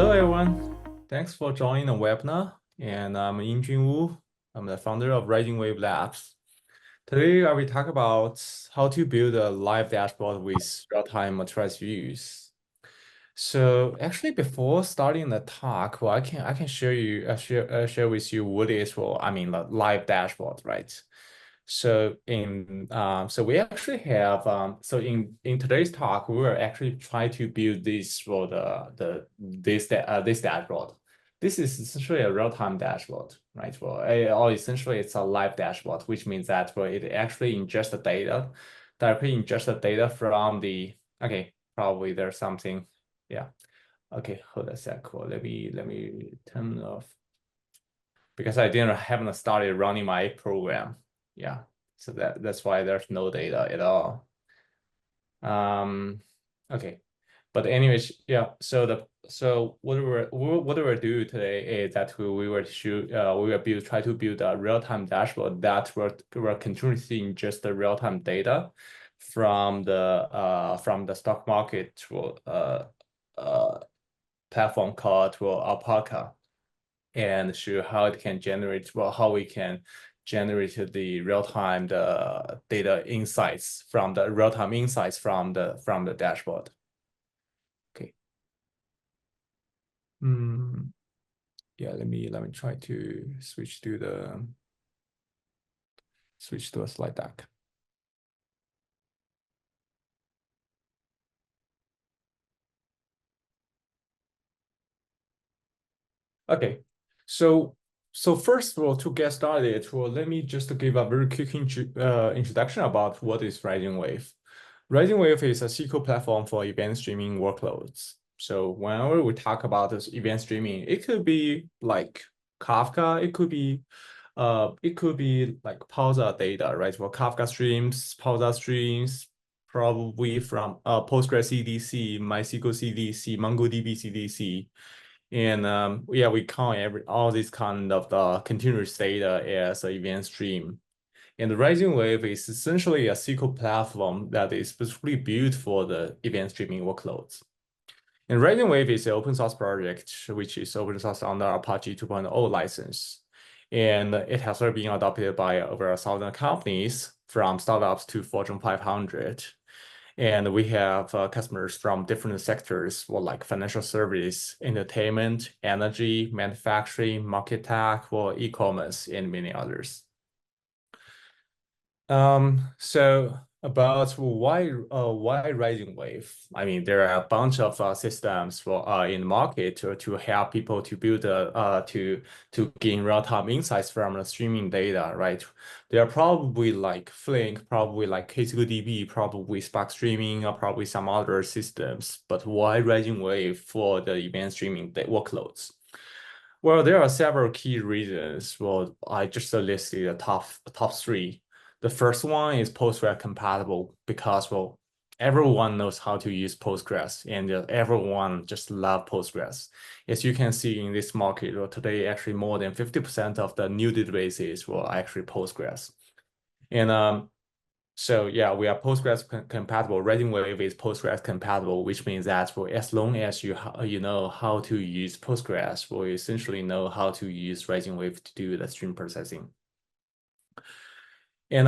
Hello, everyone. Thanks for joining the webinar. And I'm Yingjun Wu. I'm the founder of RisingWave's Labs. Today, I will talk about how to build a live dashboard with real-time materialized views. So actually, before starting the talk, well, I can share with you what is the live dashboard, right? So we actually have in today's talk we will actually try to build this for this dashboard. This is essentially a real-time dashboard, right? Or essentially it's a live dashboard, which means that it actually ingests the data, directly ingests the data from the probably there's something, yeah. Okay, hold a sec. Well, let me turn off because I haven't started running my program. Yeah, so that's why there's no data at all. Okay, but anyways, yeah. So what we'll do today is that we will try to build a real-time dashboard that will continuously ingest the real-time data from the stock market to platform called Alpaca, and show how it can generate, how we can generate the real-time data insights from the real-time insights from the dashboard. Okay. Yeah, let me try to switch to a slide deck. Okay, so first of all, to get started, let me just give a very quick introduction about what is RisingWave. RisingWave is a SQL platform for event streaming workloads. So whenever we talk about this event streaming, it could be like Kafka, it could be like Pulsar data, right? For Kafka streams, Pulsar streams, probably from Postgres CDC, MySQL CDC, MongoDB CDC. And yeah, we count all these kind of the continuous data as an event stream. And the RisingWave is essentially a SQL platform that is specifically built for the event streaming workloads. And RisingWave is an open source project, which is open source under Apache 2.0 license. And it has already been adopted by over 1,000 companies, from startups to Fortune 500. And we have customers from different sectors, like financial service, entertainment, energy, manufacturing, market tech, or e-commerce, and many others. So about why RisingWave? I mean, there are a bunch of systems in the market to help people to build to gain real-time insights from the streaming data, right? There are probably like Flink, probably like KSQLDB, probably Spark Streaming, or probably some other systems. But why RisingWave for the event streaming workloads? Well, there are several key reasons. Well, I just listed the top three. The first one is Postgres compatible because, well, everyone knows how to use Postgres, and everyone just love Postgres. As you can see in this market, well, today actually more than 50% of the new databases were actually Postgres. And so yeah, we are Postgres compatible. RisingWave is Postgres compatible, which means that as long as you know how to use Postgres, we essentially know how to use RisingWave to do the stream processing. And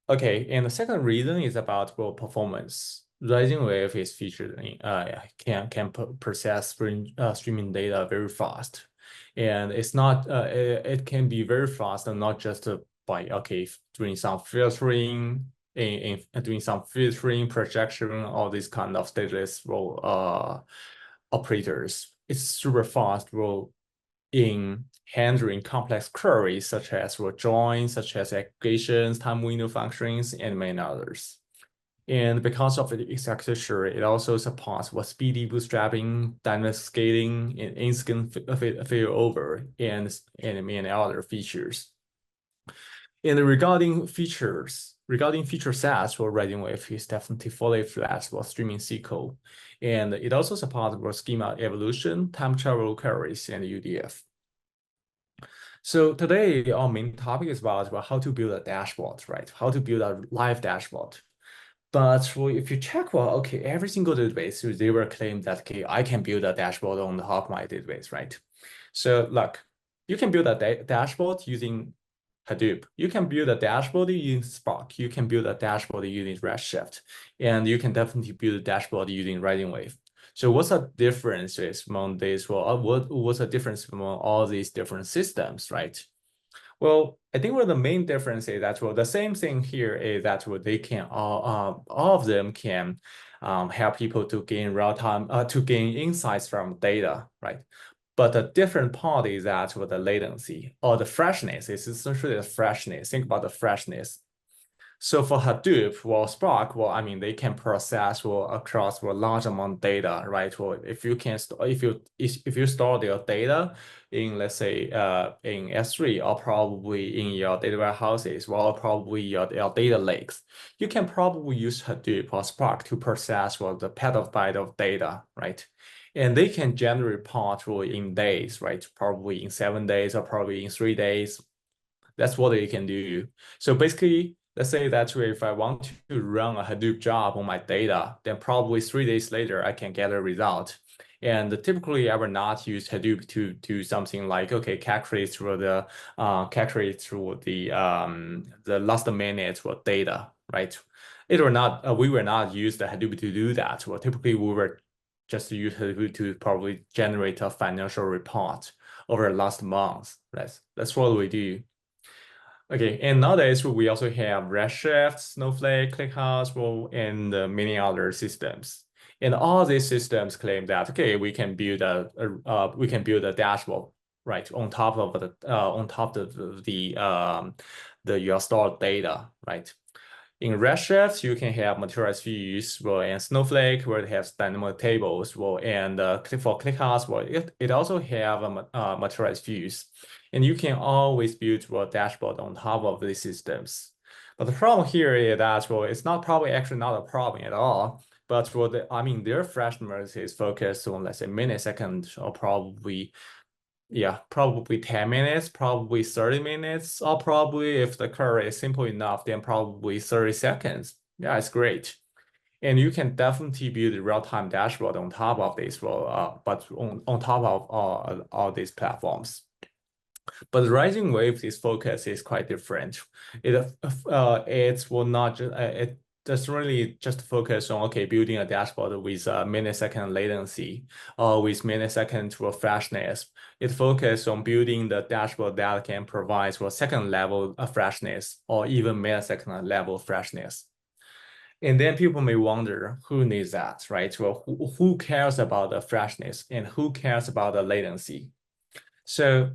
okay, and the second reason is about performance. RisingWave is featured in can process streaming data very fast, and it's not it can be very fast and not just by doing some filtering doing some filtering, projection, all these kind of stateless operators. It's super fast in handling complex queries such as joins, such as aggregations, time window functions, and many others. And because of its architecture, it also supports speedy bootstrapping, dynamic scaling, and instant failover, and many other features. And regarding feature sets for RisingWave is definitely fully flexible streaming SQL. And it also supports schema evolution, time travel queries, and UDF. So today, our main topic is about how to build a dashboard, right? How to build a live dashboard. But well, if you check, well, okay, every single database, so they will claim that, okay, I can build a dashboard on top of my database, right? So look, you can build a dashboard using Hadoop. You can build a dashboard using Spark. You can build a dashboard using Redshift. And you can definitely build a dashboard using RisingWave. So what's the difference among these? Well, what's the difference among all these different systems, right? Well, I think the main difference is that the same thing here is that they can all of them can help people to gain real time to gain insights from data, right? But the different part is that the latency or the freshness is essentially the freshness. Think about the freshness. So for Hadoop, well, Spark, well, I mean, they can process across a large amount of data, right? Well, if you can if you store your data in, let's say, in S3 or probably in your data warehouses, well, probably your data lakes, you can probably use Hadoop or Spark to process the petabyte of data, right? And they can generate reports in days, right? Probably in 7 days or probably in 3 days. That's what they can do. So basically, let's say that if I want to run a Hadoop job on my data, then probably 3 days later, I can get a result. And typically, I will not use Hadoop to do something like, okay, calculate through the last minute for data, right? It will not. We will not use the Hadoop to do that. Well, typically, we will just use Hadoop to probably generate a financial report over the last month. That's what we do. Okay, and nowadays we also have Redshift, Snowflake, ClickHouse, and many other systems. And all these systems claim that, okay, we can build a dashboard, right, on top of the your stored data, right? In Redshift, you can have materialized views, and Snowflake, where it has dynamic tables, and for ClickHouse, it also have materialized views, and you can always build a dashboard on top of these systems. But the problem here is that, it's not probably actually not a problem at all. But their freshness is focused on, let's say, millisecond or probably 10 minutes, probably 30 minutes, or probably if the query is simple enough, then probably 30 seconds. Yeah, it's great. And you can definitely build a real-time dashboard on top of this, but on top of all these platforms. But the RisingWave's focus is quite different. It will not just it doesn't really just focus on building a dashboard with a millisecond latency or with millisecond freshness. It focuses on building the dashboard that can provide second level of freshness or even millisecond level freshness. And then people may wonder who needs that, right? Well, who cares about the freshness and who cares about the latency? So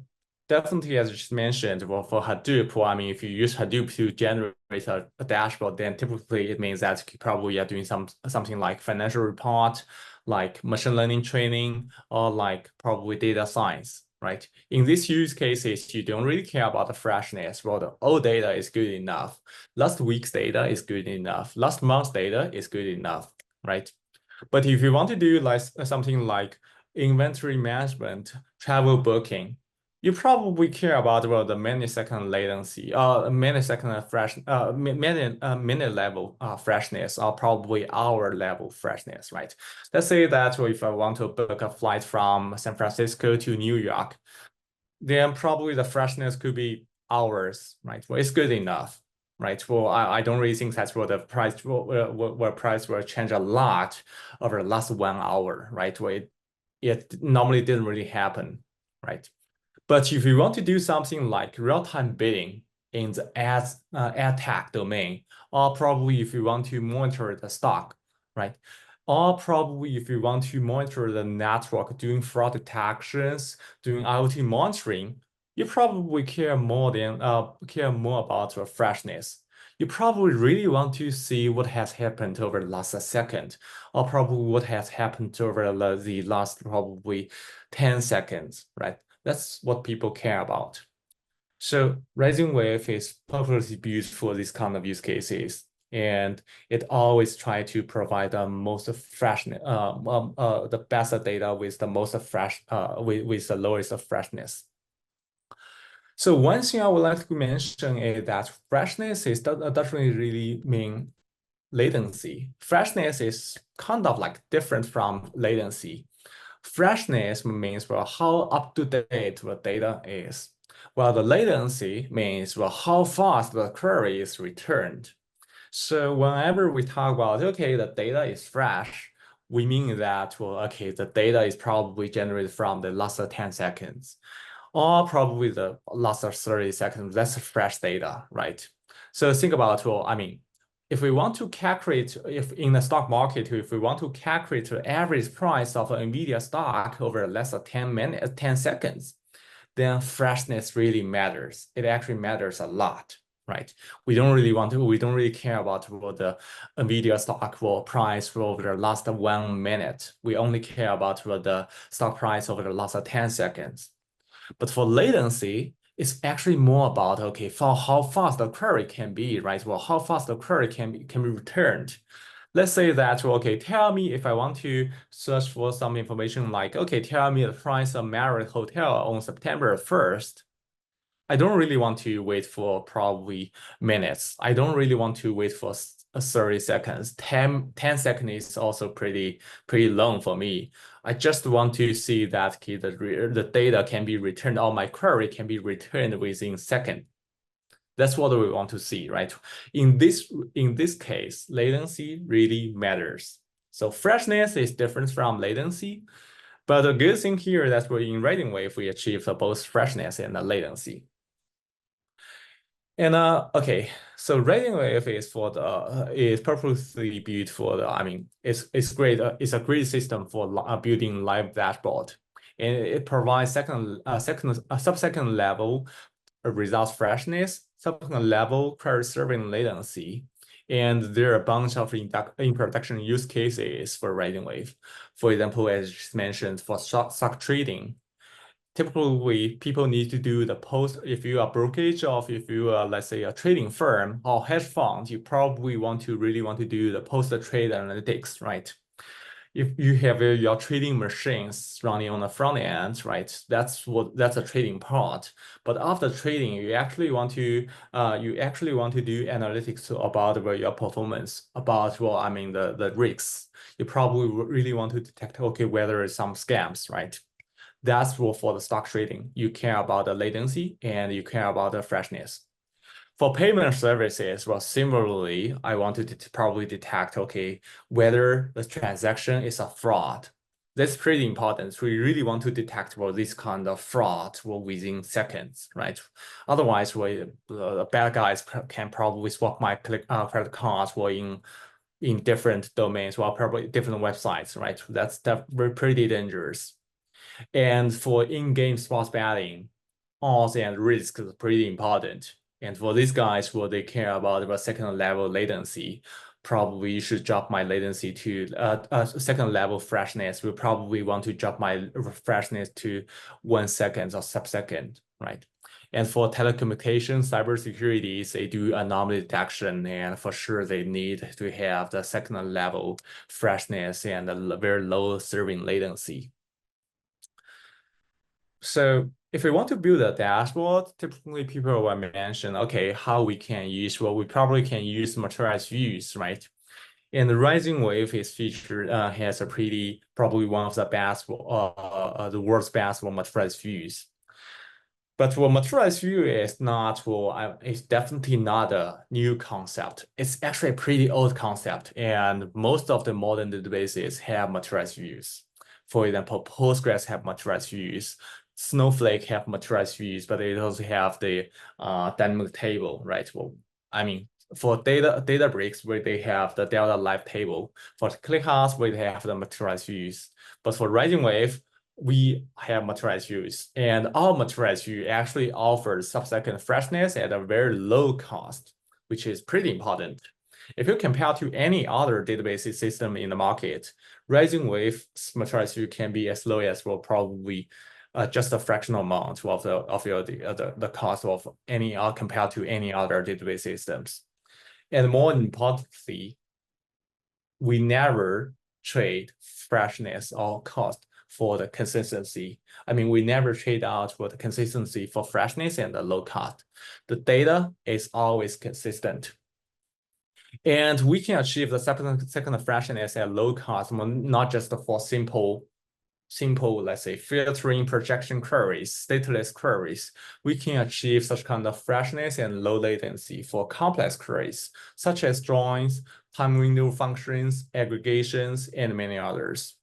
definitely, as I just mentioned, well, for Hadoop, if you use Hadoop to generate a dashboard, then typically it means that you probably are doing something like financial report, like machine learning training, or like probably data science, right? In these use cases, you don't really care about the freshness. Well, the old data is good enough. Last week's data is good enough. Last month's data is good enough, right? But if you want to do like something like inventory management, travel booking, you probably care about the millisecond latency, minute level freshness, or probably hour level freshness, right? Let's say that if I want to book a flight from San Francisco to New York, then probably the freshness could be hours, right? Well, it's good enough, right? Well, I don't really think that's what the price price will change a lot over the last 1 hour, right? Well, it normally didn't really happen, right? But if you want to do something like real-time bidding in the ad tech domain, or probably if you want to monitor the stock, right? Or probably if you want to monitor the network, doing fraud detections, doing IoT monitoring, you probably care more about the freshness. You probably really want to see what has happened over the last second, or probably what has happened over the last probably 10 seconds, right? That's what people care about. So RisingWave is perfectly built for this kind of use cases, and it always try to provide the most fresh, the best data with the most fresh, with the lowest freshness. So one thing I would like to mention is that freshness doesn't really mean latency. Freshness is kind of like different from latency. Freshness means, well, how up to date the data is, while the latency means, well, how fast the query is returned. So whenever we talk about, okay, the data is fresh, we mean that, well, okay, the data is probably generated from the last 10 seconds, or probably the last 30 seconds. That's fresh data, right? So think about, well, I mean, if we want to calculate, if in the stock market, if we want to calculate the average price of an NVIDIA stock over less than 10 seconds, then freshness really matters. It actually matters a lot, right? We don't really care about what the NVIDIA stock price for over the last 1 minute. We only care about what the stock price over the last 10 seconds. But for latency, it's actually more about, okay, for how fast the query can be, right? Well, how fast the query can be returned. Let's say that, well, okay, tell me if I want to search for some information like, okay, tell me the price of Marriott Hotel on September 1st. I don't really want to wait for probably minutes. I don't really want to wait for 30 seconds. 10 seconds is also pretty long for me. I just want to see that the data can be returned, or my query can be returned within seconds. That's what we want to see, right? In this case, latency really matters. So freshness is different from latency, but the good thing here is that we're in RisingWave, we achieve both freshness and latency. And okay, so RisingWave is purposely built for the, I mean, it's great. It's a great system for building live dashboard, and it provides sub-second level results freshness, sub-second level query serving latency, and there are a bunch of in production use cases for RisingWave. For example, as just mentioned, for stock trading. Typically, people need to do the post. If you are brokerage, or if you are, let's say, a trading firm or hedge fund, you probably really want to do the post-trade analytics, right? If you have your trading machines running on the front end, right? That's a trading part. But after trading, you actually want to do analytics about your performance, about, well, I mean, the risks. You probably really want to detect, okay, whether it's some scams, right? That's for the stock trading. You care about the latency and you care about the freshness. For payment services, well, similarly, I wanted to probably detect, okay, whether the transaction is a fraud. That's pretty important. So we really want to detect, well, this kind of fraud within seconds, right? Otherwise, the bad guys can probably swap my credit cards in different domains, or probably different websites, right? That's pretty dangerous. And for in-game sports betting, odds and risks is pretty important. And for these guys, what they care about the second level latency, probably should drop my latency to second level freshness. We probably want to drop my freshness to 1 second or sub-second, right? And for telecommunications, cybersecurity, they do anomaly detection, and for sure they need to have the second level freshness and a very low serving latency. So if we want to build a dashboard, typically people will mention, okay, how we can use, well, we probably can use Materialized views, right? And the RisingWave is featured, has a probably one of the best, the world's best Materialized views. But what Materialized view is not, well, it's definitely not a new concept. It's actually a pretty old concept, and most of the modern databases have Materialized views. For example, Postgres have Materialized views. Snowflake have Materialized views, but they also have the dynamic table, right? Well, I mean, for Databricks, where they have the Delta Live table. For ClickHouse, where they have the Materialized views. But for RisingWave, we have Materialized views, and our Materialized view actually offers sub-second freshness at a very low cost, which is pretty important. If you compare to any other database system in the market, RisingWave's Materialized view can be as low as, well, probably just a fractional amount of the cost of any compared to any other database systems. And more importantly, we never trade freshness or cost for the consistency. I mean, we never trade out for the consistency for freshness and the low cost. The data is always consistent. And we can achieve the second freshness at low cost, not just for simple, let's say, filtering projection queries, stateless queries. We can achieve such kind of freshness and low latency for complex queries, such as joins, time window functions, aggregations, and many others.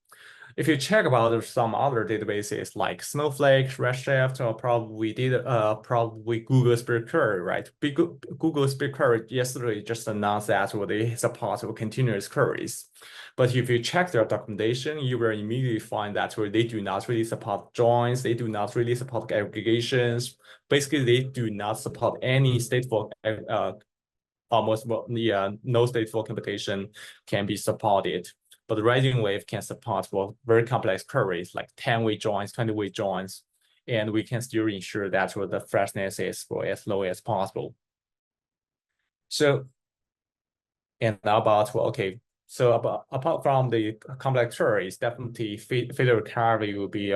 If you check about some other databases like Snowflake, Redshift, or probably Google BigQuery, right? Google BigQuery yesterday just announced that they support continuous queries. But if you check their documentation, you will immediately find that they do not really support joins, they do not really support aggregations. Basically, they do not support any stateful almost no stateful computation can be supported. But the RisingWave can support very complex queries like 10-way joins, 20-way joins, and we can still ensure that the freshness is as low as possible. So, and about okay, so apart from the complex queries, definitely failure recovery will be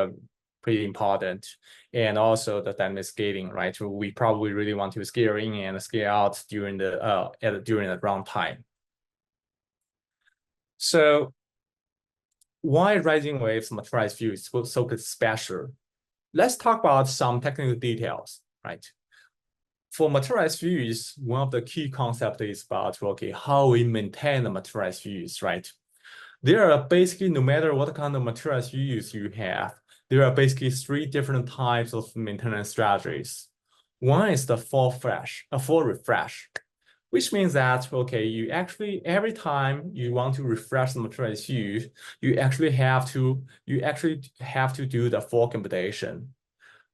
pretty important, and also the dynamic scaling, right? So we probably really want to scale in and scale out during the runtime. So why RisingWave's Materialized view is so special? Let's talk about some technical details, right? For Materialized views, one of the key concepts is about how we maintain the Materialized views, right? There are basically, no matter what kind of Materialized views you have, there are basically 3 different types of maintenance strategies. One is the full refresh, which means that, you actually, every time you want to refresh the Materialized view, you actually have to do the full computation.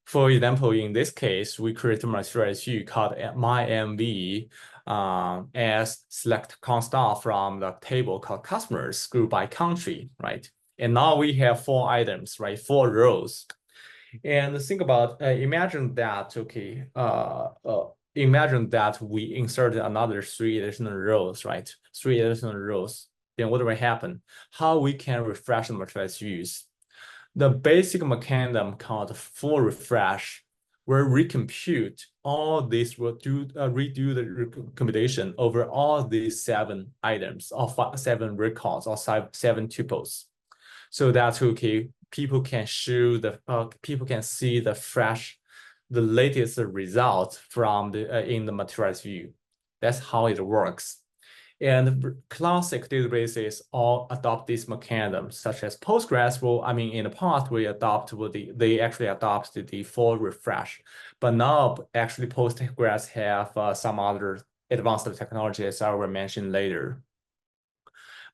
For example, in this case, we create a Materialized view called myMV as select const from the table called customers group by country, right? And now we have 4 items, right? 4 rows. And think about, imagine that, imagine that we inserted another 3 additional rows, right? 3 additional rows. Then what will happen? How we can refresh the Materialized views? The basic mechanism called full refresh will recompute all these, redo the computation over all these 7 items or 7 records or 7 tuples. So that's people can see the latest result from in the Materialized view. That's how it works. And classic databases all adopt this mechanism, such as Postgres in the past, they actually adopted the full refresh. But now, actually, Postgres have some other advanced technologies I will mention later.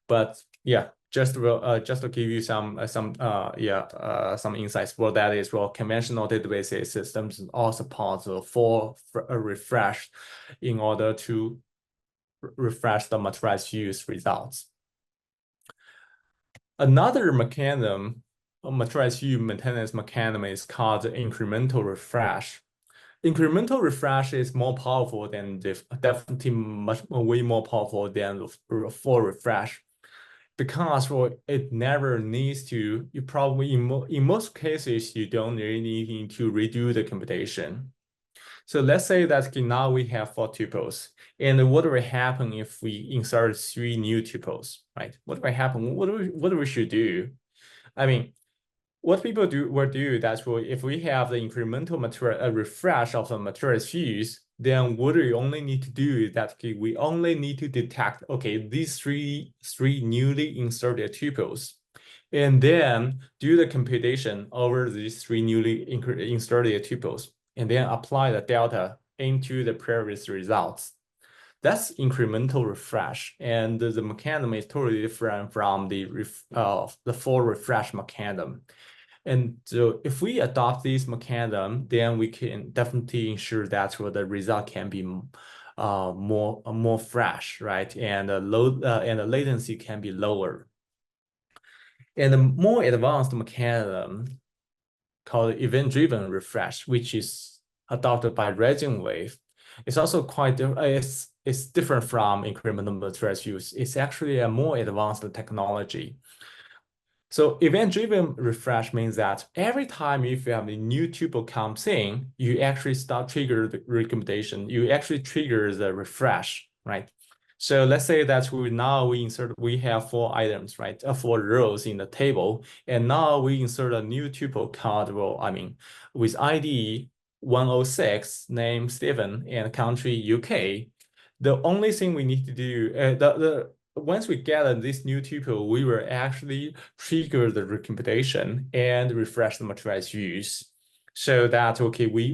But yeah, just to give you some insights. What that is, conventional database systems all support the full refresh in order to refresh the Materialized views results. Another mechanism, a Materialized view maintenance mechanism, is called the incremental refresh. Incremental refresh is more powerful than definitely way more powerful than the full refresh, because it never needs to. You probably in most cases you don't really need to redo the computation. So let's say that now we have 4 tuples. And what will happen if we insert 3 new tuples, right? What will happen? What we should do? What people will do that if we have the incremental refresh of the Materialized views, then what we only need to do is that we only need to detect these three newly inserted tuples, and then do the computation over these 3 newly inserted tuples, and then apply the delta into the previous results. That's incremental refresh, and the mechanism is totally different from the full refresh mechanism. And so if we adopt this mechanism, then we can definitely ensure that the result can be more fresh, right? And the latency can be lower. And a more advanced mechanism called event-driven refresh, which is adopted by RisingWave, it's also quite it's different from incremental Materialized views. It's actually a more advanced technology. So event-driven refresh means that every time if you have a new tuple comes in, you actually start trigger the recommendation. You actually trigger the refresh, right? So let's say that we have 4 items, right? 4 rows in the table, and now we insert a new tuple called, with ID 106, name Stephen, and country UK. The only thing we need to do, once we get this new tuple, we will actually trigger the recomputation and refresh the materialized views, so that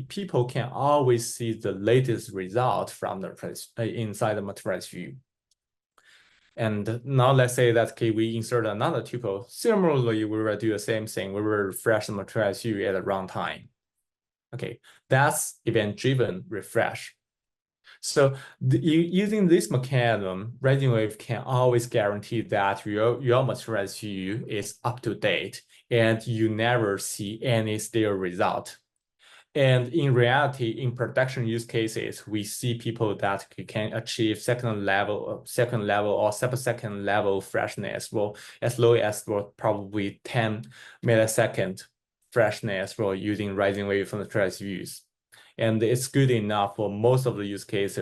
people can always see the latest result from the inside the materialized view. And now let's say that we insert another tuple. Similarly, we will do the same thing. We will refresh the materialized view at the runtime. Okay, that's event-driven refresh. So using this mechanism, RisingWave can always guarantee that your materialized view is up to date and you never see any stale result. And in reality, in production use cases, we see people that can achieve second level or sub-second level freshness, as low as probably 10 millisecond freshness using RisingWave from the materialized views. And it's good enough for most of the use cases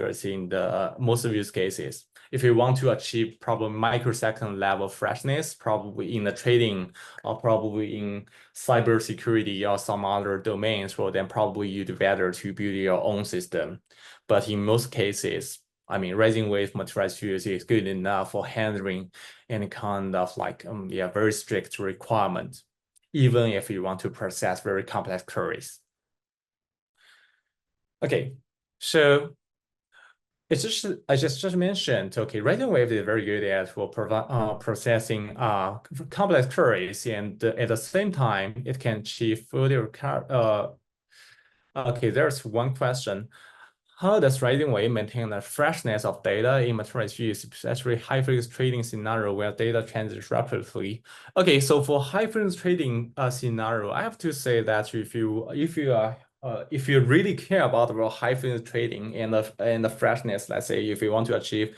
If you want to achieve probably microsecond level freshness, probably in the trading or probably in cybersecurity or some other domains, then probably you'd better to build your own system. But in most cases, RisingWave materialized views is good enough for handling any kind of very strict requirement, even if you want to process very complex queries. Okay, so it's I just mentioned, RisingWave is very good at processing complex queries, and at the same time, it can achieve further. Okay, there's one question. How does RisingWave maintain the freshness of data in materialized views, especially high-frequency trading scenario where data changes rapidly? Okay, so for high-frequency trading scenario, I have to say that if you really care about high-frequency trading and the freshness, let's say if you want to achieve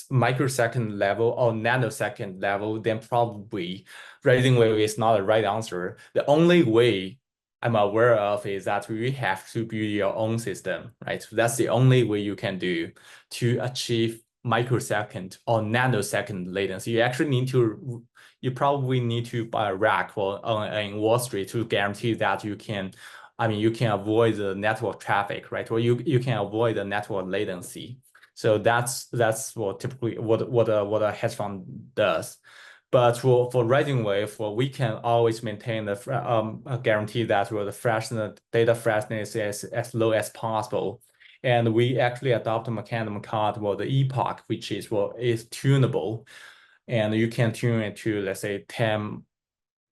microsecond level or nanosecond level, then probably RisingWave is not the right answer. The only way I'm aware of is that we have to build your own system, right? So that's the only way you can do to achieve microsecond or nanosecond latency. You probably need to buy a rack in Wall Street to guarantee that you can avoid the network traffic, right? Or you can avoid the network latency. So that's typically what a hedge fund does. But for RisingWave, we can always maintain a guarantee that the data freshness is as low as possible. And we actually adopt a mechanism called the epoch, which is tunable. And you can tune it to, let's say, 10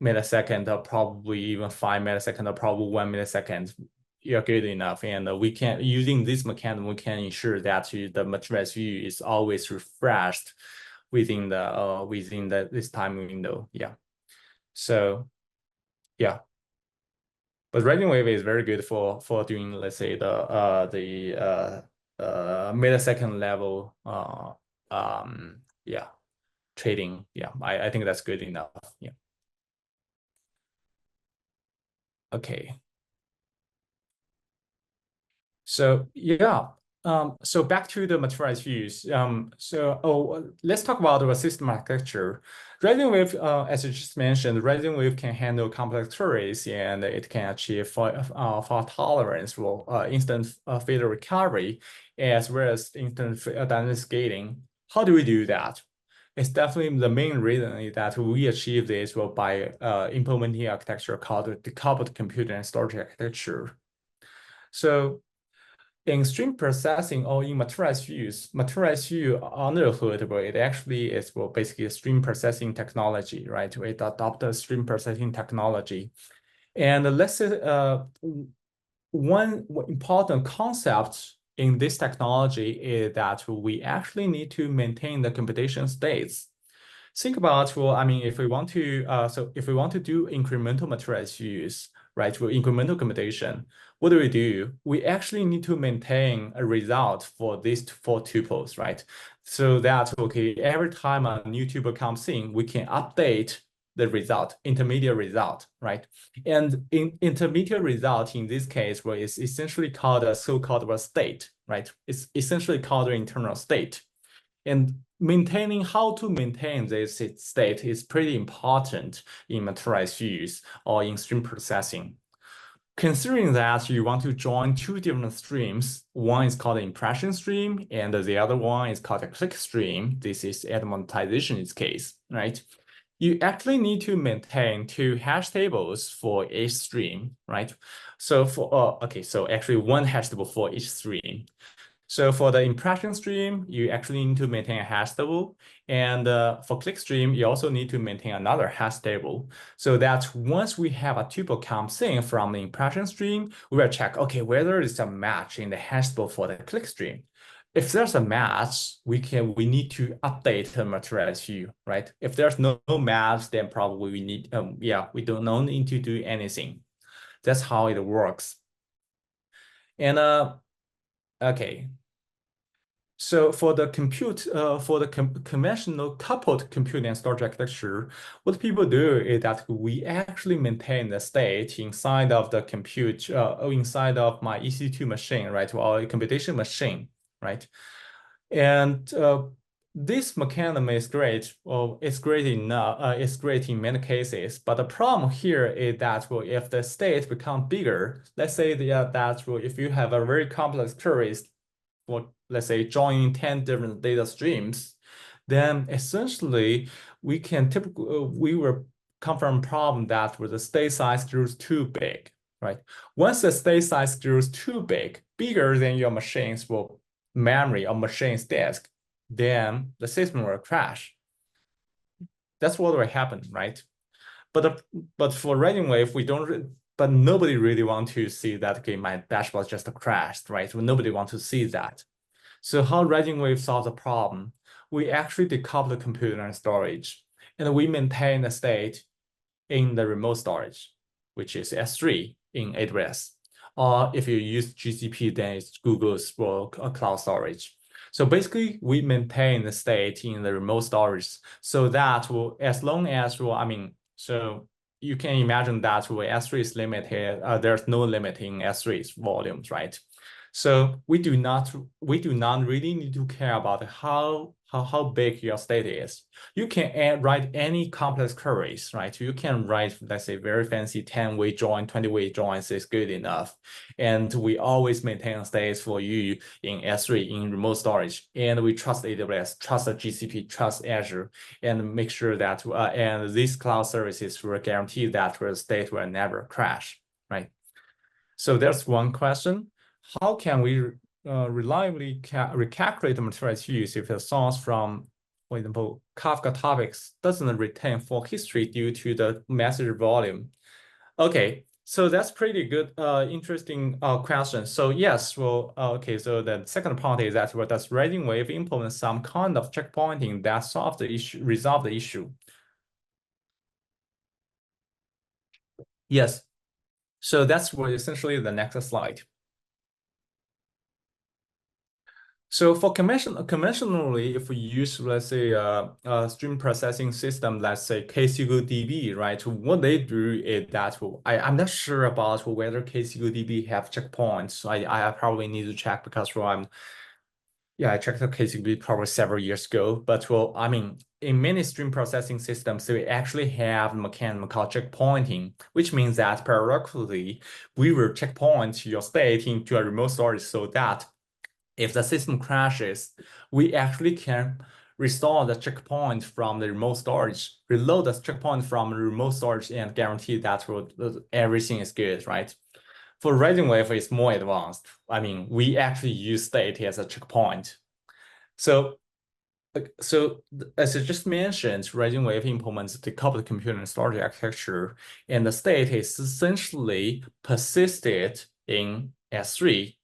millisecond or probably even 5 millisecond or probably 1 millisecond. You're good enough. And using this mechanism, we can ensure that the materialized view is always refreshed within this time window. Yeah. So yeah. But RisingWave is very good for doing, let's say, the millisecond level trading. Yeah, I think that's good enough. Yeah. Okay. So yeah. So back to the materialized views. Let's talk about the system architecture. RisingWave, as I just mentioned, RisingWave can handle complex queries and it can achieve fault tolerance for instant failure recovery, as well as instant dynamic scaling. How do we do that? It's definitely the main reason that we achieve this by implementing architecture called the decoupled computing and storage architecture. So in stream processing or in materialized view under the hood, it actually is basically a stream processing technology, right? We adopt a stream processing technology. And let's say one important concept in this technology is that we actually need to maintain the computation states. Think about, if we want to do incremental materialized views, right, for incremental computation, what do? We actually need to maintain a result for these 4 tuples, right? So that, every time a new tuple comes in, we can update the result, intermediate result, right? And intermediate result in this case, is essentially called a so-called state, right? It's essentially called an internal state. And how to maintain this state is pretty important in materialized use or in stream processing. Considering that you want to join two different streams, one is called the impression stream, and the other one is called a click stream. This is at monetization case, right? You actually need to maintain two hash tables for each stream, right? So so actually one hash table for each stream. So for the impression stream, you actually need to maintain a hash table. And for click stream, you also need to maintain another hash table. So that once we have a tuple comes in from the impression stream, we will check, okay, whether it's a match in the hash table for the click stream. If there's a match, we need to update the materialized view, right? If there's no match, then probably we need, we don't need to do anything. That's how it works. And okay. So for the conventional coupled compute and storage architecture, what people do is that we actually maintain the state inside of the compute, inside of my EC2 machine, right, or computation machine, right? And this mechanism is great. Well, it's great enough. It's great in many cases. But the problem here is that, well, if the state becomes bigger, let's say that well, if you have a very complex queries, for let's say joining 10 different data streams, then essentially we will come from a problem that where the state size grows too big, right? Once the state size grows too big, bigger than your machine's memory or machine's disk, then the system will crash. That's what will happen, right? But for RisingWave, we don't. But nobody really want to see that, okay, my dashboard just crashed, right? Nobody want to see that. So how RisingWave solves the problem? We actually decouple the computer and storage, and we maintain the state in the remote storage, which is S3 in AWS. Or if you use GCP, then it's Google's cloud storage. So basically, we maintain the state in the remote storage so that as long as, so you can imagine that S3 is limited, there's no limit in S3's volumes, right? So we do not really need to care about how big your state is. You can write any complex queries, right? You can write, let's say, very fancy 10-way join, 20-way joins is good enough. And we always maintain states for you in S3 in remote storage. And we trust AWS, trust the GCP, trust Azure, and make sure that and these cloud services will guarantee that the state will never crash, right? So there's one question. How can we reliably recalculate the materialized use if the source from, for example, Kafka topics doesn't retain full history due to the message volume? Okay, so that's pretty good, interesting question. So yes, well, okay, so the second part is that does RisingWave implement some kind of checkpointing that resolve the issue? Yes. So that's essentially the next slide. So for conventionally, if we use, let's say, a stream processing system, let's say KCGDB, right? What they do is that I'm not sure about whether KCGDB have checkpoints. I probably need to check because I checked the KCGDB probably several years ago. But in many stream processing systems, we actually have a mechanism called checkpointing, which means that periodically we will checkpoint your state into a remote storage so that if the system crashes, we actually can restore the checkpoint from the remote storage, reload the checkpoint from the remote storage, and guarantee that everything is good, right? For RisingWave, it's more advanced. We actually use state as a checkpoint. So as I just mentioned, RisingWave implements the decoupled compute and storage architecture, and the state is essentially persisted in S3.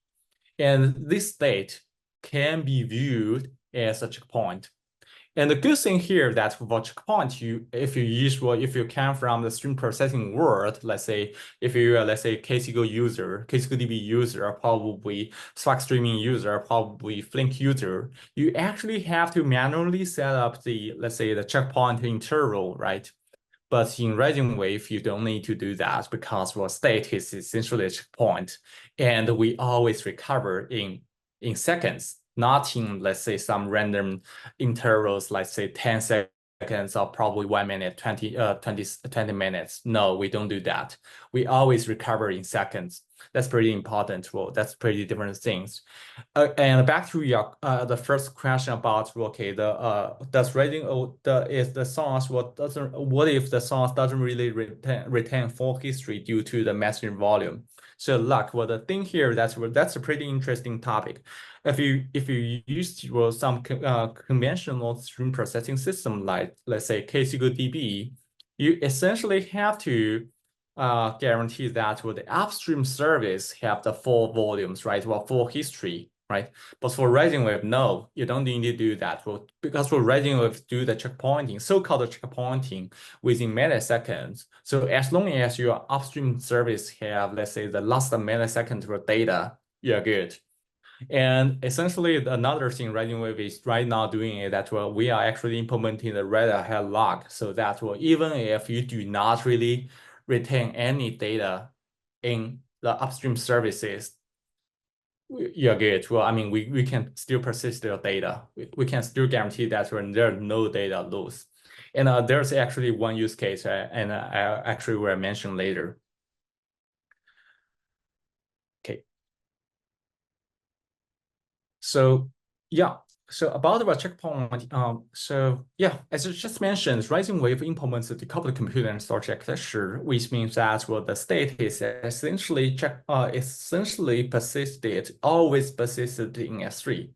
And this state can be viewed as a checkpoint. And the good thing here that for checkpoint, if you come from the stream processing world, let's say if you let's say KCGDB user, probably Slack streaming user, probably Flink user, you actually have to manually set up let's say the checkpoint interval, right? But in RisingWave, you don't need to do that because our state is essentially a checkpoint, and we always recover in seconds. not in, let's say, some random intervals, let's say 10 seconds or probably 1 minute, 20 minutes. No, we don't do that. We always recover in seconds. That's pretty important. Well, that's pretty different things. And back to your the first question about okay, does is the songs what if the songs doesn't really retain full history due to the messaging volume? So look, well, the thing here that's a pretty interesting topic. If you use some conventional stream processing system like let's say KCGDB, you essentially have to guarantee that the upstream service have the full volumes, right? Well, full history, right? But for RisingWave, no, you don't need to do that. Well, because for RisingWave, do the checkpointing, so-called checkpointing within milliseconds. So as long as your upstream service have, let's say, the last millisecond of data, you're good. And essentially, another thing RisingWave is right now doing is that we are actually implementing the read ahead log, so that even if you do not really retain any data in the upstream services, you're good. Well, I mean, we can still persist the data. We can still guarantee that there's no data loss. And there's actually one use case, and I actually will mention later. Okay. So yeah, so about the checkpoint, so yeah, as I just mentioned, RisingWave implements the decoupled computer and storage architecture, which means that the state is essentially persisted, always persisted in S3.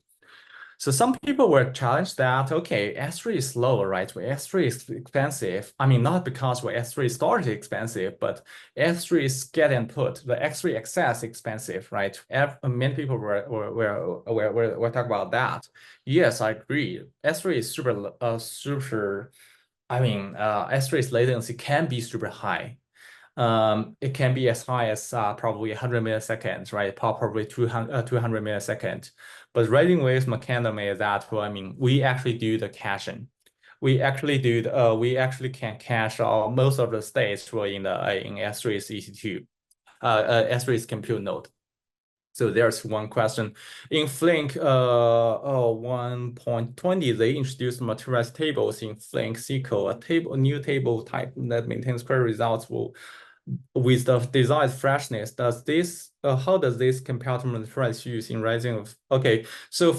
So some people were challenged that, okay, S3 is slow, right? Well, S3 is expensive. I mean, not because S3 storage is expensive, but S3 is get and put. The S3 access expensive, right? Many people were talking about that. Yes, I agree. S3 is super. I mean, S3's latency can be super high. It can be as high as probably 100 milliseconds, right? Probably 200 milliseconds. But RisingWave's mechanism is that, well, I mean, we actually do the caching. We actually can cache most of the states in S3's EC2, S3's compute node. So there's one question. In Flink 1.20, they introduced materialized tables in Flink SQL, a new table type that maintains query results with the desired freshness. How does this compare to materialized use in Rising? Okay, so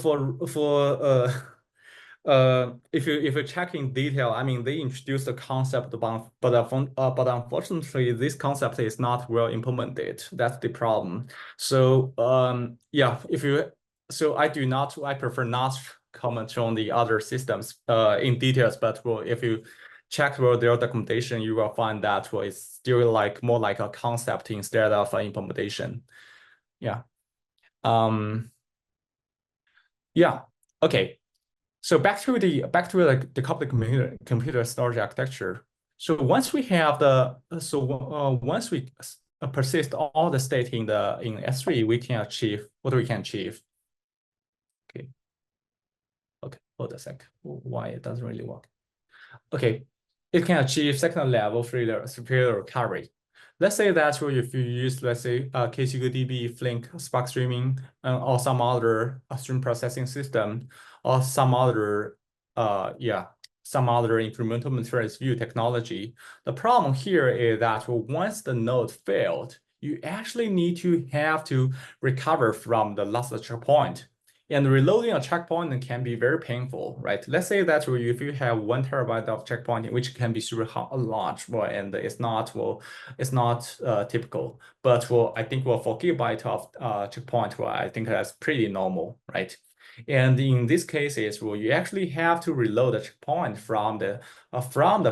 if you check in detail, I mean, they introduced the concept, but unfortunately, this concept is not well implemented. That's the problem. So yeah, I prefer not comment on the other systems in details. But well, if you check their documentation, you will find that it's still more like a concept instead of an implementation. Yeah. Yeah. Okay. So back to the coupled computer storage architecture. So once we have once we persist all the state in S3, we can achieve what we can achieve. Okay. Okay. Hold a sec. Why it doesn't really work? Okay. It can achieve second level superior recovery. Let's say that if you use, let's say, KCGDB, Flink, Spark Streaming, or some other stream processing system, or some other incremental materials view technology. The problem here is that once the node failed, you actually need to have to recover from the last checkpoint. And reloading a checkpoint can be very painful, right? Let's say that if you have 1 terabyte of checkpointing, which can be super large, and it's not typical. But I think for gigabyte of checkpoint, I think that's pretty normal, right? And in these cases, you actually have to reload the checkpoint from the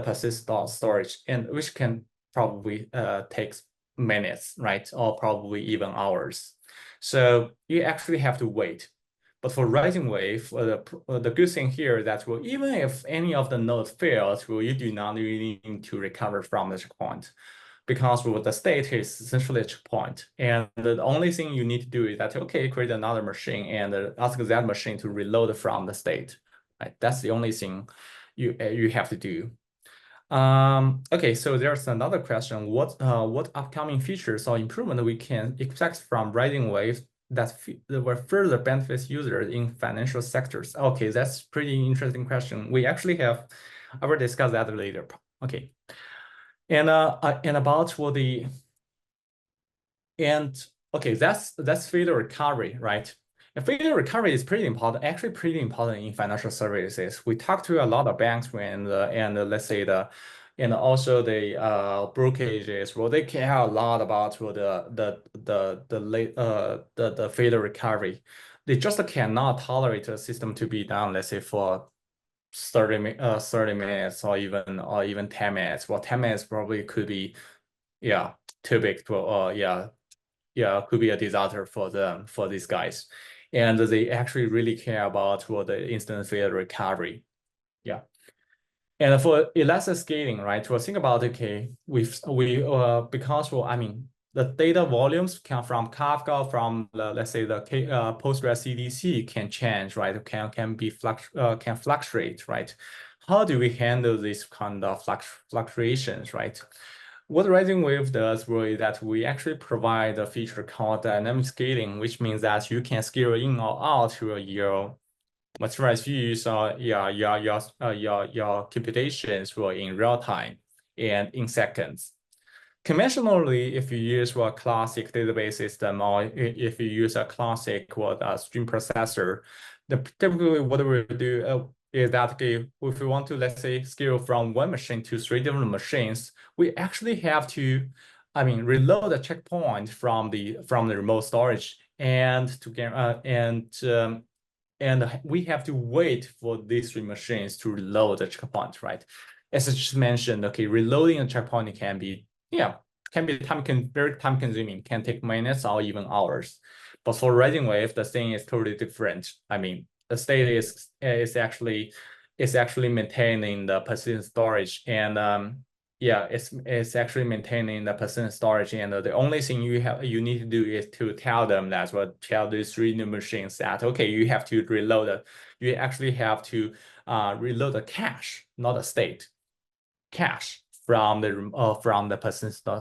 persistent storage, and which can probably take minutes, right, or probably even hours. So you actually have to wait. But for RisingWave, the good thing here is that even if any of the nodes fails, you do not really need to recover from the checkpoint, because the state is essentially a checkpoint. And the only thing you need to do is that, okay, create another machine and ask that machine to reload from the state. Right? That's the only thing you have to do. Okay, so there's another question. What upcoming features or improvement we can expect from RisingWave that will further benefit users in financial sectors? Okay, that's pretty interesting question. We actually have, I will discuss that later. Okay, and about what the and okay, that's failure recovery, right? And failure recovery is pretty important, actually pretty important in financial services. We talk to a lot of banks let's say and also the brokerages. Well, they care a lot about the failure recovery. They just cannot tolerate a system to be done, let's say for 30 minutes or even 10 minutes. Well, 10 minutes probably could be too big to could be a disaster for these guys. And they actually really care about the instant failure recovery. Yeah. And for elastic scaling, right? Well, think about, okay, because, well, I mean, the data volumes come from Kafka, from let's say the Postgres CDC can change, right? Can fluctuate, right? How do we handle this kind of fluctuations, right? What RisingWave does really that we actually provide a feature called dynamic scaling, which means that you can scale in or out your materialized views or your computations were in real time and in seconds. Conventionally, if you use a classic database system or if you use a classic stream processor, typically what we do is that, okay, if we want to, let's say, scale from one machine to 3 different machines, we actually have to, I mean, reload a checkpoint from the remote storage and to get and we have to wait for these 3 machines to reload the checkpoint, right? As I just mentioned, okay, reloading a checkpoint can be very time consuming, can take minutes or even hours. But for RisingWave, the thing is totally different. I mean, the state is actually maintaining the persistent storage, and it's actually maintaining the persistent storage. And the only thing you need to do is to tell them that, well, tell these 3 new machines that, okay, you have to reload. You actually have to reload the cache, not the state. Cache from the persistent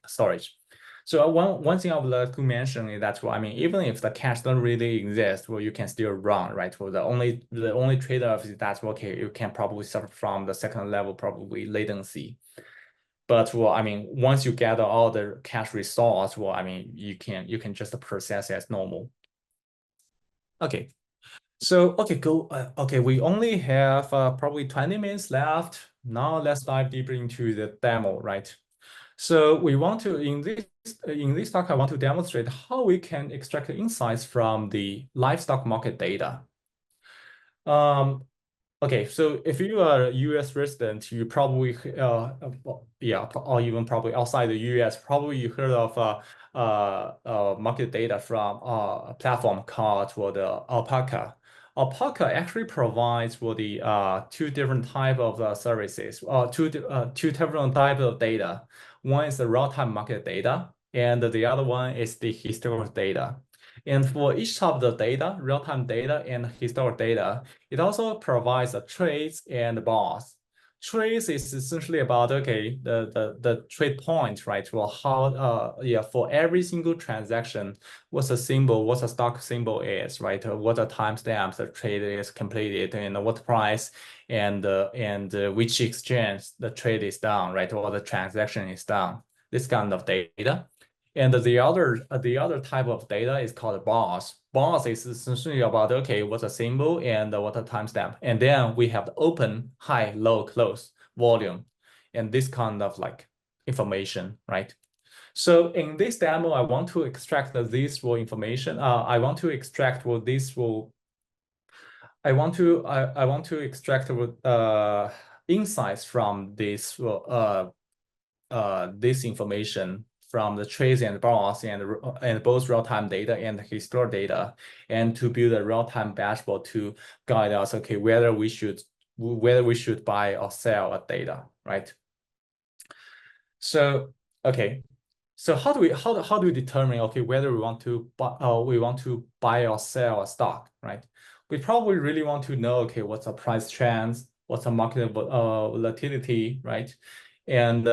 storage. So one thing I would like to mention is that, well, I mean, even if the cache doesn't really exist, well, you can still run, right? Well, the only trade-off is that, okay, you can probably suffer from the second level probably latency. But, well, I mean, once you gather all the cache resource, well, I mean, you can just process as normal. Okay. So, okay, cool. Okay, we only have probably 20 minutes left. Now let's dive deeper into the demo, right? So we want to, in this talk, I want to demonstrate how we can extract insights from the livestock market data. Okay, so if you are a US resident, you probably, or even probably outside the US, probably you heard of market data from a platform called the Alpaca. Alpaca actually provides for the 2 different type of services, two different types of data. One is the real-time market data, and the other one is the historical data. And for each of the data, real-time data and historical data, it also provides a trades and bars. Trades is essentially about, okay, the trade point, right? Well, how for every single transaction, what a stock symbol is, right? What the timestamp the trade is completed, and what price, and which exchange the trade is done, right? Or the transaction is done. This kind of data. And the other type of data is called bars. Bars is essentially about, okay, what's a symbol and what a timestamp. And then we have the open, high, low, close, volume, and this kind of like information, right? So in this demo, I want to extract this raw information. I want to extract what this will. I want to extract insights from this this information from the trades and bars and both real-time data and historical data, and to build a real-time dashboard to guide us, okay, whether we should buy or sell a data, right? So, okay. So how do we determine, okay, whether we want to buy or sell a stock, right? We probably really want to know, okay, what's the price trends, what's the market volatility, right? and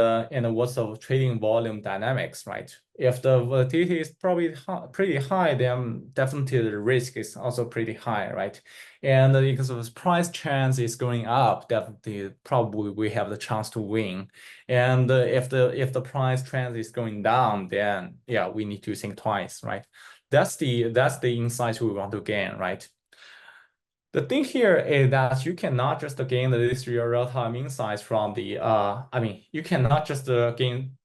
what's the trading volume dynamics, right? If the volatility is probably pretty high, then definitely the risk is also pretty high, right? And because of the price trends is going up, definitely probably we have the chance to win. And if the price trend is going down, then yeah, we need to think twice, right? That's the insights we want to gain, right? The thing here is that you cannot just gain this real-time insights from the you cannot just gain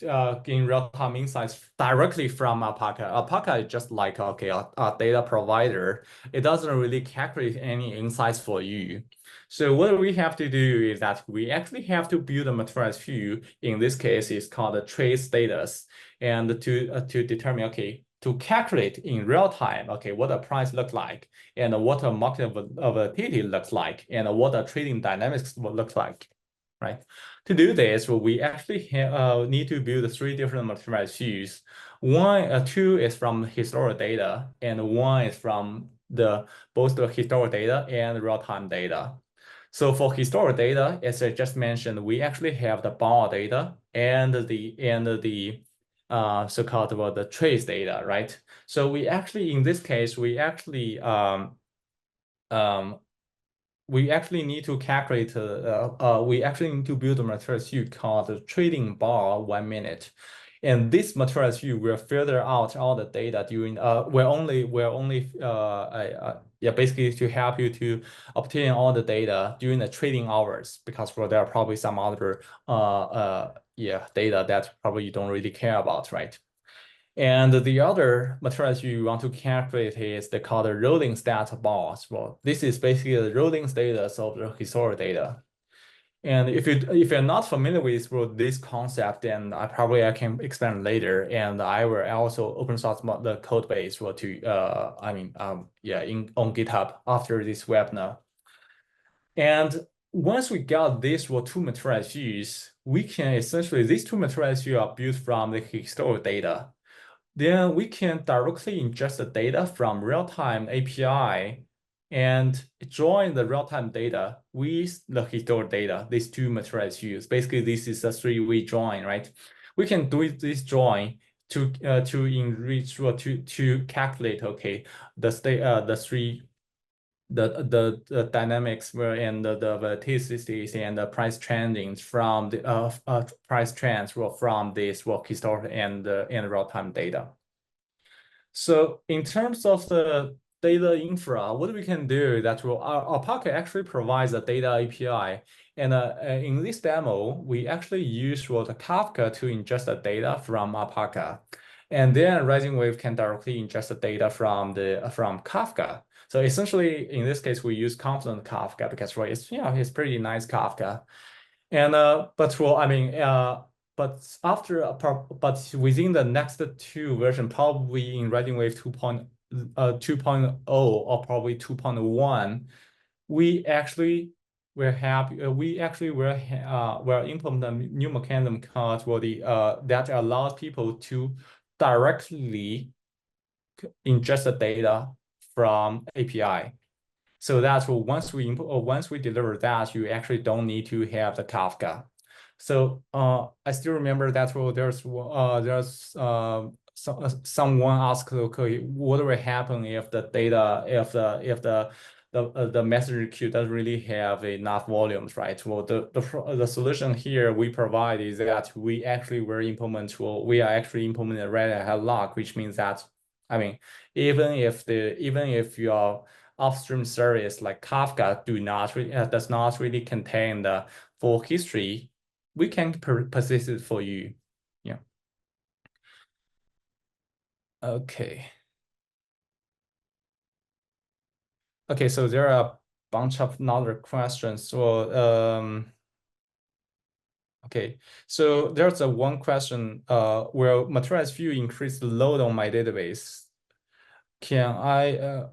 real-time insights directly from Alpaca. Alpaca is just like okay a data provider. It doesn't really calculate any insights for you. So what we have to do is that we actually have to build a materialized view. In this case, it's called a trade status, and to determine okay to calculate in real time okay what the price look like and what a market volatility looks like and what the trading dynamics will look like, right? To do this, we actually need to build three different materialized views. Two is from historical data, and one is from both the historical data and real-time data. So for historical data, as I just mentioned, we actually have the bar data and the so-called the trace data, right? So we actually, in this case, we actually need to calculate, we actually need to build a materials view called the trading bar 1 minute. And this materials view will filter out all the data during, basically to help you to obtain all the data during the trading hours, because there are probably some other, data that probably you don't really care about, right? And the other materials you want to calculate is called the rolling stat bars. Well, this is basically the rolling status of the historical data. And if you're not familiar with this concept, then I can explain later. And I will also open source the code base on GitHub after this webinar. And once we got these two materialized views, we can essentially, these two materialized views are built from the historical data. Then we can directly ingest the data from real-time API and join the real-time data with the historical data, these two materialized views. Basically, this is a three-way join, right? We can do this join to enrich or to calculate, okay, the dynamics were and the volatilities and the price trendings from the price trends were from this historical and real-time data. So in terms of the data infra, what we can do that Alpaca actually provides a data API. And in this demo, we actually use the Kafka to ingest the data from Alpaca. And then RisingWave can directly ingest the data from Kafka. So essentially, in this case, we use confident Kafka because it's pretty nice Kafka. And but within the next two version, probably in RisingWave 2.0 or probably 2.1, we actually will implement a new mechanism called that allows people to directly ingest the data from API. So that's once we deliver that, you actually don't need to have the Kafka. So I still remember that someone asked, okay, what will happen if the data the messenger queue doesn't really have enough volumes, right? Well, the solution here we provide is that we are actually implementing a red-hat lock, which means that even if your upstream service like Kafka does not really contain the full history, we can persist it for you. Yeah. Okay. Okay, so there are a bunch of other questions. So okay, so there's one question, will materialized view increase the load on my database? Can I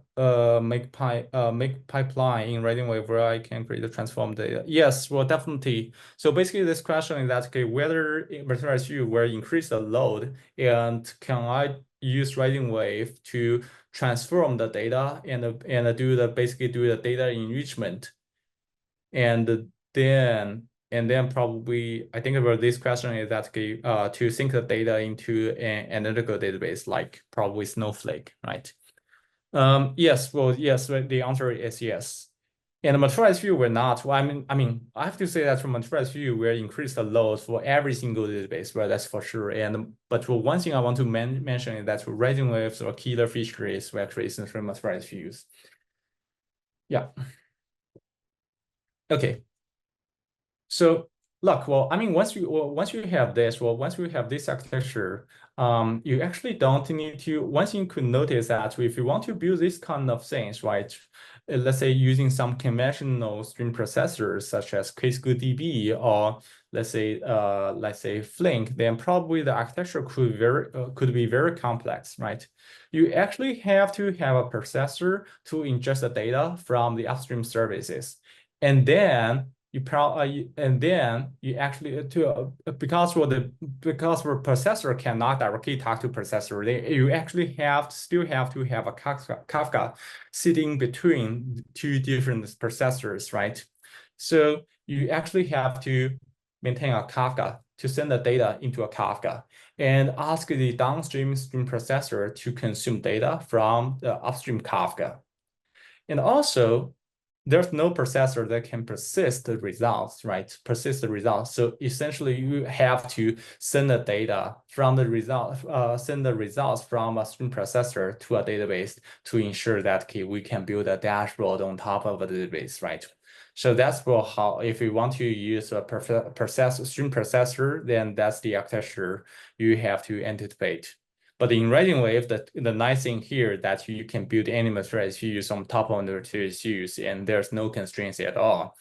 make pipeline in RisingWave where I can create the transform data? Yes, well, definitely. So basically, this question is that okay, whether materialized view will increase the load, and can I use RisingWave to transform the data and basically do the data enrichment, and then And then probably, I think about this question is that to sync the data into an analytical database, like probably Snowflake, right? Yes, well, yes, the answer is yes. And the materialized view, we're not. Well, I have to say that from materialized view, we're increased the load for every single database, right? That's for sure. But one thing I want to mention is that RisingWave's or killer feature is we're creating from materialized views. Yeah. Okay. So look, once you have this, once you have this architecture, you actually don't need to. One thing you could notice that if you want to build this kind of things, right? Let's say using some conventional stream processors such as KSQDB or let's say Flink, then probably the architecture could be very complex, right? You actually have to have a processor to ingest the data from the upstream services, and then you actually because the processor cannot directly talk to processor, you actually still have to have a Kafka sitting between two different processors, right? So you actually have to maintain a Kafka to send the data into a Kafka and ask the downstream stream processor to consume data from the upstream Kafka. And also, there's no processor that can persist the results, right? Persist the results. So essentially, you have to send the data from the send the results from a stream processor to a database to ensure that we can build a dashboard on top of a database, right? So that's how, if you want to use a stream processor, then that's the architecture you have to anticipate. But in RisingWave, the nice thing here that you can build any materialized views on top of the materialized views, and there's no constraints at all,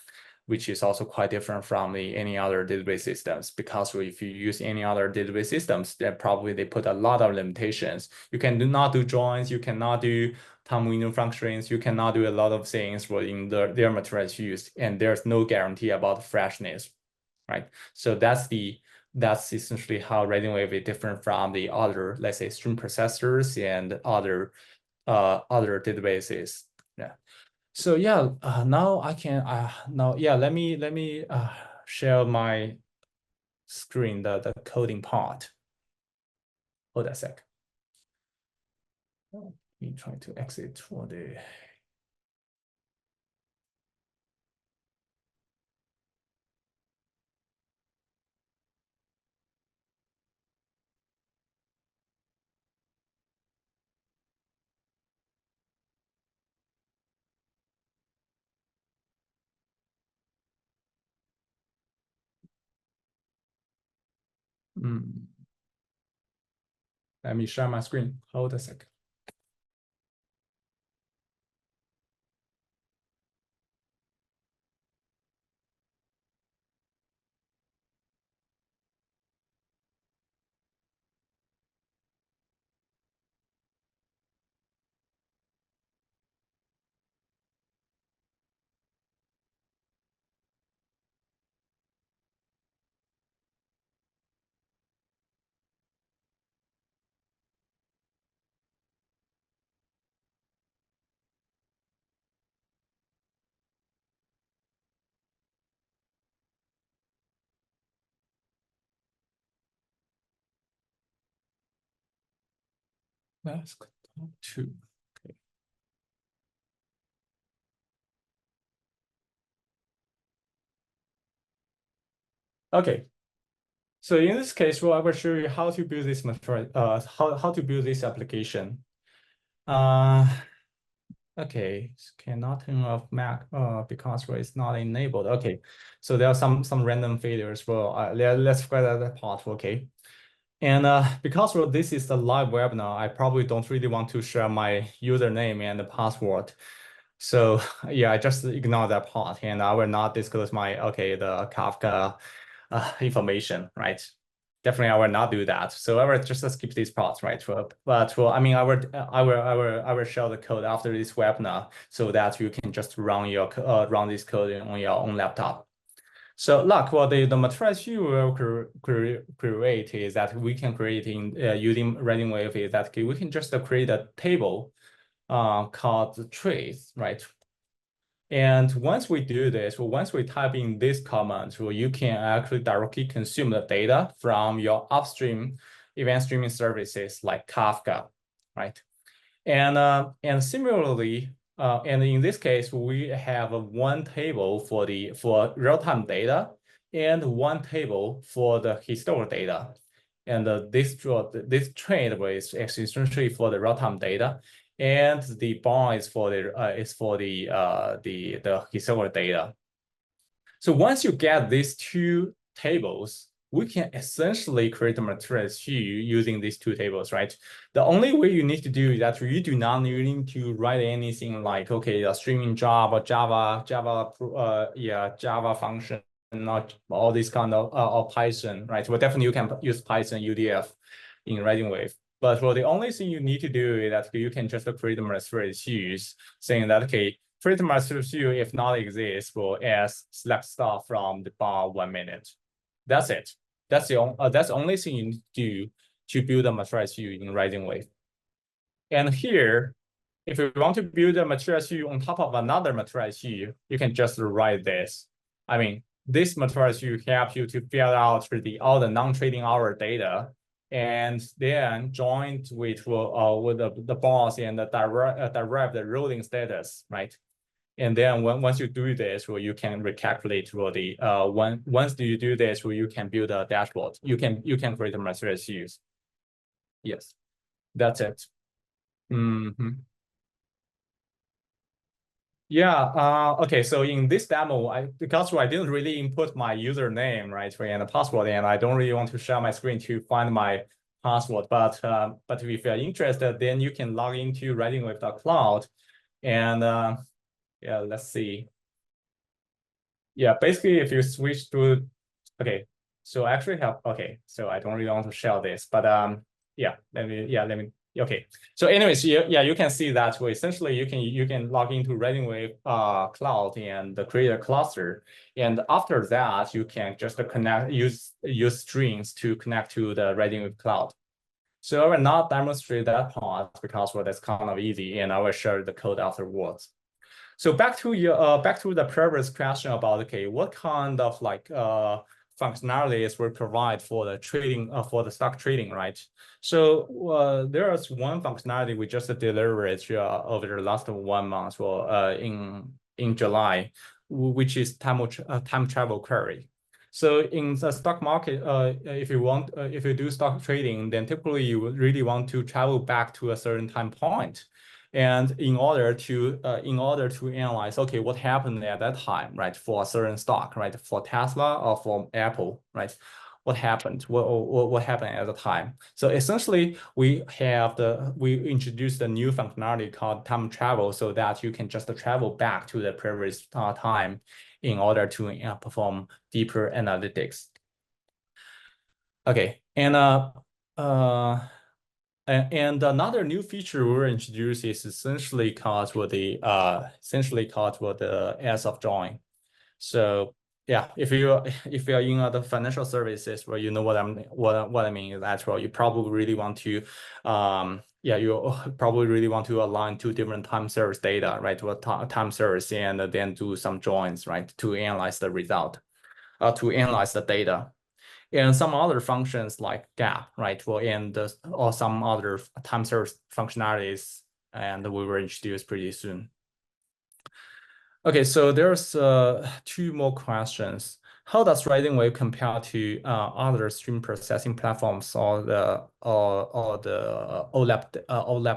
which is also quite different from any other database systems. Because if you use any other database systems, then probably they put a lot of limitations. You cannot do joins, you cannot do time window functions, you cannot do a lot of things in their materialized views, and there's no guarantee about freshness, right? So that's essentially how RisingWave is different from the other, let's say, stream processors and other databases. Yeah. So yeah, now I can let me share my screen, the coding part. Hold a sec. Let me try to exit for the. Let me share my screen. Hold a sec. Let's go to. Okay. Okay. So in this case, I will show you how to build this how to build this application. Okay, cannot turn off Mac because it's not enabled. Okay, so there are some random failures. Well, let's forget that part. Okay, and because this is the live webinar, I probably don't really want to share my username and the password. So yeah, I just ignore that part, and I will not disclose the Kafka information, right? Definitely, I will not do that. So I will just skip these parts, right? But I will share the code after this webinar so that you can just run this code on your own laptop. So look, the materialized view will create is that we can create using RisingWave is that we can just create a table called trace, right? And once we do this, well, once we type in this command, well, you can actually directly consume the data from your upstream event streaming services like Kafka, right? And similarly, and in this case, we have one table for real-time data and one table for the historical data. And this trade is essentially for the real-time data, and the bar is for the historical data. So once you get these two tables, we can essentially create a materialized view using these two tables, right? The only way you need to do is that you do not need to write anything like, okay, a streaming job or Java function, not all this kind of or Python, right? Well, definitely you can use Python UDF in RisingWave. But well, the only thing you need to do is that you can just create a materialized views saying that, okay, pretty much view if not exist will as select star from the bar 1 minute. That's it. That's the only thing you need to do to build a materialized view in RisingWave. And here, if you want to build a materialized view on top of another materialized view, you can just write this. I mean, this materialized view helps you to fill out all the non-trading hour data, and then joined with the bars and derive the rolling status, right? And then once you do this, well, you can recalculate once you do this, well, you can build a dashboard. You can create a materialized views. Yes, that's it. Yeah. Okay. So in this demo, because I didn't really input my username, right, and the password, and I don't really want to share my screen to find my password. But if you're interested, then you can log into RisingWave.cloud, and yeah, let's see. Yeah, basically, if you switch to, okay, so I actually have, okay, so I don't really want to share this, but yeah, let me, okay. So anyways, yeah, you can see that way. Essentially, you can log into RisingWave cloud and create a cluster, and after that, you can just use strings to connect to the RisingWave cloud. So I will not demonstrate that part because well, that's kind of easy, and I will share the code afterwards. So back to the previous question about, okay, what kind of functionalities we provide for the trading for the stock trading, right? So there is one functionality we just delivered over the last 1 month, or in July, which is time travel query. So in the stock market, if you do stock trading, then typically you would really want to travel back to a certain time point. And in order to analyze, okay, what happened at that time, right, for a certain stock, right, for Tesla or for Apple, right, what happened? What happened at the time? So essentially, we introduced a new functionality called time travel, so that you can just travel back to the previous time in order to perform deeper analytics. Okay, and another new feature we will introduce is essentially called the as of join. So yeah, if you're in the financial services, well, you know what I mean is that, well, you probably really want to you probably really want to align two different time series data, right, to a time series, and then do some joins, right, to analyze the result, to analyze the data. And some other functions like gap, right? Well, or some other time series functionalities, and we will introduce pretty soon. Okay, so there's 2 more questions. How does RisingWave compare to other stream processing platforms or the OLAP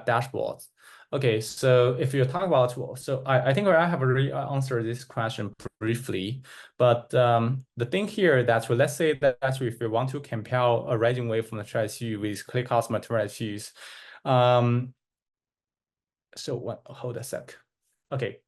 dashboards? Okay, so if you talk about, so I think I have already answered this question briefly, but the thing here that, well, let's say that if you want to compare a RisingWave from the materialized view with ClickHouse materialized views, so hold a sec. Okay.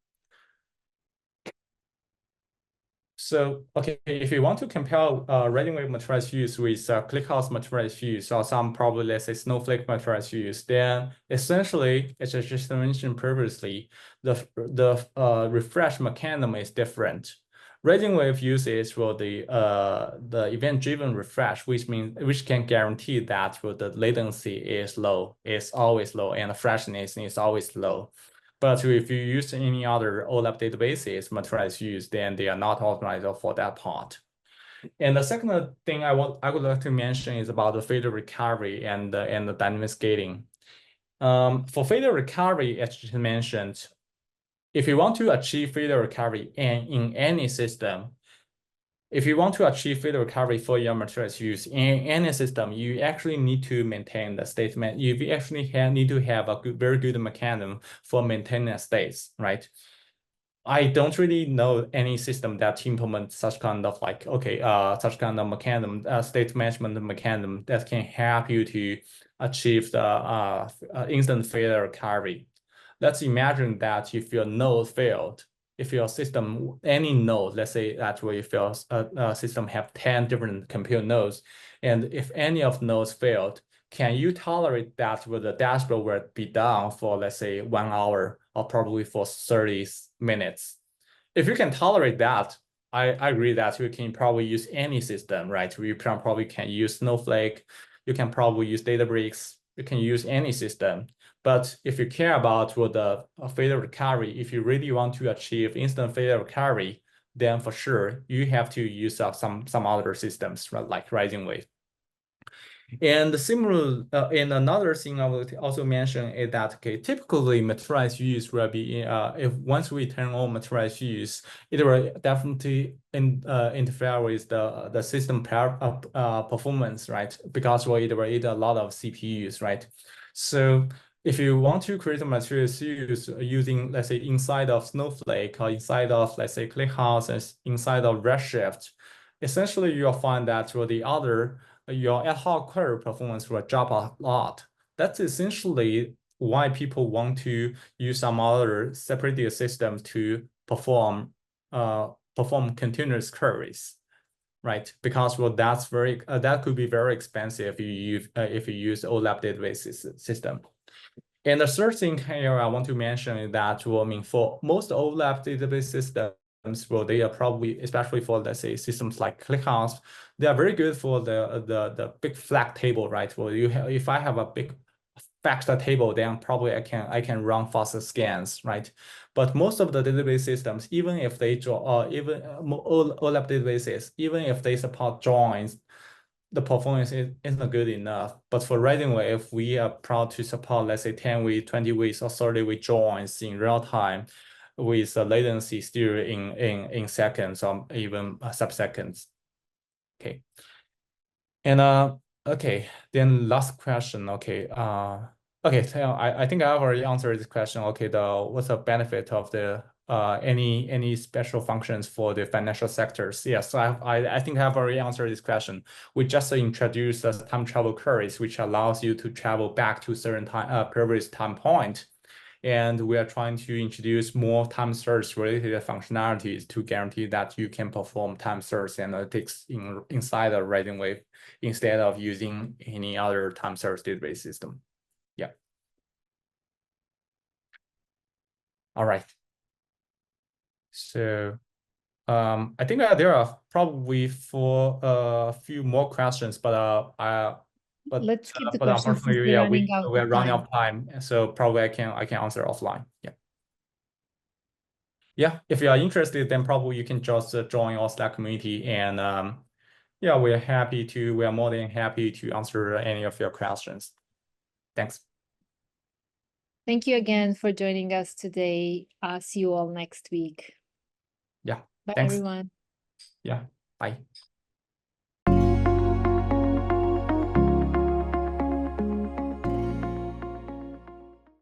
So, okay, if you want to compare RisingWave materialized views with ClickHouse materialized views, or some probably, let's say, Snowflake materialized views, then essentially, as I just mentioned previously, the refresh mechanism is different. RisingWave uses for the event-driven refresh, which can guarantee that the latency is always low, and the freshness is always low. But if you use any other OLAP databases, Materialized use, then they are not optimized for that part. And the second thing I would like to mention is about the failure recovery and the dynamic scaling. For failure recovery, as you mentioned, if you want to achieve failure recovery in any system, if you want to achieve failure recovery for your Materialized use in any system, you actually need to maintain the state. You actually need to have a very good mechanism for maintaining states, right? I don't really know any system that implements such kind of such kind of mechanism, state management mechanism that can help you to achieve the instant failure recovery. Let's imagine that if your node failed, if your system, any node, let's say that if your system have 10 different compute nodes, and if any of nodes failed, can you tolerate that with the dashboard will be down for, let's say, 1 hour or probably for 30 minutes? If you can tolerate that, I agree that you can probably use any system, right? You probably can use Snowflake, you can probably use Databricks, you can use any system. But if you care about the failure recovery, if you really want to achieve instant failure recovery, then for sure you have to use some other systems, right? Like RisingWave. And similar, and another thing I will also mention is that typically Materialized use will be if once we turn on Materialized use, it will definitely interfere with the system performance, right? Because it will eat a lot of CPUs, right? So if you want to create a Materialized use using, let's say, inside of Snowflake or inside of, let's say, ClickHouse and inside of Redshift, essentially you'll find that for the other your ad hoc query performance will drop a lot. That's essentially why people want to use some other separated systems to perform continuous queries, right? Because that's that could be very expensive if you use OLAP database system. And the third thing here I want to mention is that, well, I mean, for most OLAP database systems, well, they are probably, especially for, let's say, systems like ClickHouse, they are very good for the big fact table, right? Well, if I have a big fact table, then probably I can run faster scans, right? But most of the database systems, even if they draw, even OLAP databases, even if they support joins, the performance isn't good enough. But for RisingWave, we are proud to support, let's say, 10 week, 20 weeks, or 30 week joins in real time with the latency still in seconds or even sub-seconds. Okay. And okay, then last question. Okay. Okay, so I think I already answered this question. Okay, what's the benefit of the any special functions for the financial sectors? Yes, I think I've already answered this question. We just introduced the time travel queries, which allows you to travel back to certain time previous time point. And we are trying to introduce more time search related functionalities to guarantee that you can perform time search analytics inside of RisingWave instead of using any other time search database system. Yeah. All right. So I think there are probably a few more questions, but let's keep the questions since unfortunately, we're running out of time, so probably I can answer offline. Yeah. Yeah, if you are interested, then probably you can just join our Slack community, and yeah, we are more than happy to answer any of your questions. Thanks. Thank you again for joining us today. See you all next week. Yeah. Bye, Thanks. everyone. Yeah. Bye.